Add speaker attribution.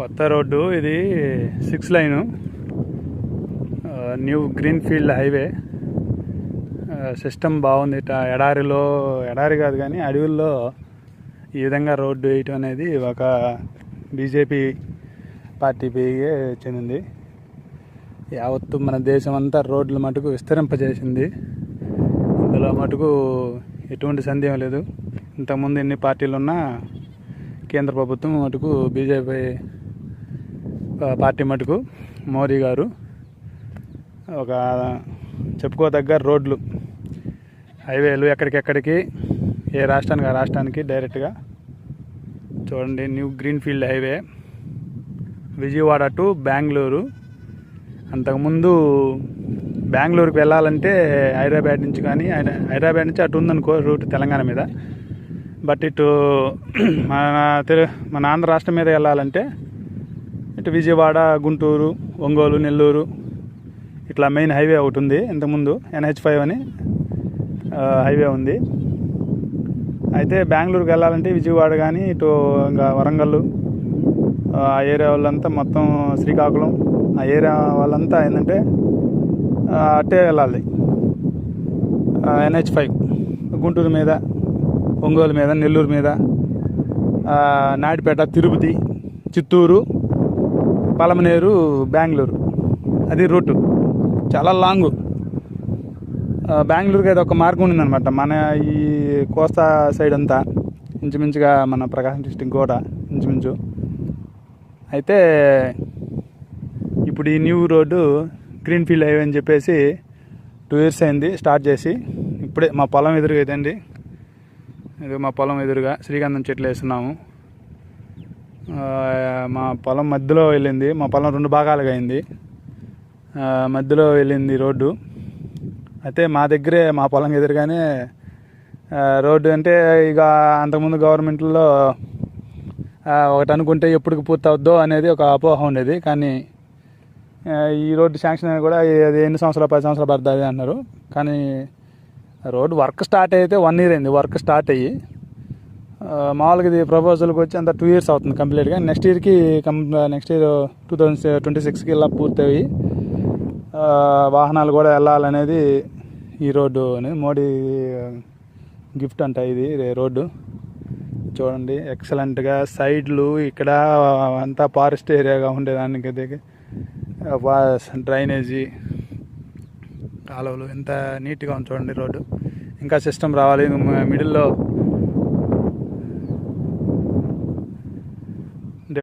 Speaker 1: కొత్త రోడ్డు ఇది 6 line new greenfield highway. System బాగుంది. ఎడారి కాదు కానీ అడవుల్లో ఈ విధంగా రోడ్డు వేయటం అనేది ఒక బీజేపీ పార్టీకి చెందింది. యావత్తు మన దేశం అంతా రోడ్ల మటుకు విస్తరింపజేసింది. ఇందులో మటుకు ఎటువంటి సందేహం లేదు. ఇంతకుముందు ఎన్ని పార్టీలు ఉన్నా కేంద్ర ప్రభుత్వం మటుకు బీజేపీ పార్టీ మటుకు మోదీ గారు ఒక చెప్పుకోదగ్గ రోడ్లు హైవేలు ఎక్కడికెక్కడికి ఏ రాష్ట్రానికి ఆ రాష్ట్రానికి డైరెక్ట్గా చూడండి. New greenfield highway Vijayawada to Bengaluru. అంతకుముందు బెంగళూరుకి వెళ్ళాలంటే హైదరాబాద్ నుంచి కానీ హైదరాబాద్ నుంచి అటు ఉందనుకో రూట్ తెలంగాణ మీద. బట్ ఇటు మన ఆంధ్ర రాష్ట్రం మీద వెళ్ళాలంటే ఇటు విజయవాడ, గుంటూరు, ఒంగోలు, నెల్లూరు ఇట్లా మెయిన్ హైవే ఒకటి ఉంది. ఇంతకుముందు NH5 అని హైవే ఉంది. అయితే బెంగళూరుకి వెళ్ళాలంటే విజయవాడ కానీ ఇటు ఇంకా వరంగల్ ఆ ఏరియా వాళ్ళంతా మొత్తం శ్రీకాకుళం ఆ ఏరియా వాళ్ళంతా ఏంటంటే అట్టే వెళ్ళాలి. NH5 గుంటూరు మీద, ఒంగోలు మీద, నెల్లూరు మీద, నాయుడుపేట, తిరుపతి, చిత్తూరు, పలమనేరు, బెంగళూరు అది రూటు. చాలా లాంగు. బెంగళూరుకి అయితే ఒక మార్గం ఉండిందనమాట. మన ఈ కోస్తా సైడ్ అంతా ఇంచుమించుగా మన ప్రకాశం డిస్టిక్ కూడా ఇంచుమించు. అయితే ఇప్పుడు ఈ న్యూ రోడ్డు గ్రీన్ఫీల్డ్ హైవే అని చెప్పేసి 2 years అయింది స్టార్ట్ చేసి. ఇప్పుడే మా పొలం ఎదురుగా అయితండి. ఇది మా పొలం ఎదురుగా శ్రీగంధం చెట్లు వేస్తున్నాము. మా పొలం మధ్యలో వెళ్ళింది. మా పొలం 2 భాగాలుగా అయింది. మధ్యలో వెళ్ళింది రోడ్డు. అయితే మా దగ్గరే మా పొలం ఎదురుగానే రోడ్డు. అంటే ఇక అంతకుముందు గవర్నమెంట్లో ఒకటి అనుకుంటే ఎప్పటికి పూర్తి అవుద్దో అనేది ఒక అపోహ ఉండేది. కానీ ఈ రోడ్డు శాంక్షన్ అనేది కూడా అది ఎన్ని సంవత్సరాలు 10 సంవత్సరాలు పడుతుంది అన్నారు. కానీ రోడ్డు వర్క్ స్టార్ట్ అయితే 1 year అయింది. వర్క్ స్టార్ట్ అయ్యి మామూలుగా ఇది ప్రపోజల్కి వచ్చి అంత 2 years అవుతుంది కంప్లీట్గా. నెక్స్ట్ ఇయర్ 2026కి ఇలా పూర్తయి వాహనాలు కూడా వెళ్ళాలనేది ఈ రోడ్డు అనేది మోడీ గిఫ్ట్ అంట. ఇది రోడ్డు చూడండి ఎక్సలెంట్గా. సైడ్లు ఇక్కడ అంతా ఫారెస్ట్ ఏరియాగా ఉండేదానికి డ్రైనేజీ కాలువలు ఎంత నీట్గా ఉంది చూడండి రోడ్డు. ఇంకా సిస్టమ్ రావాలి. మిడిల్లో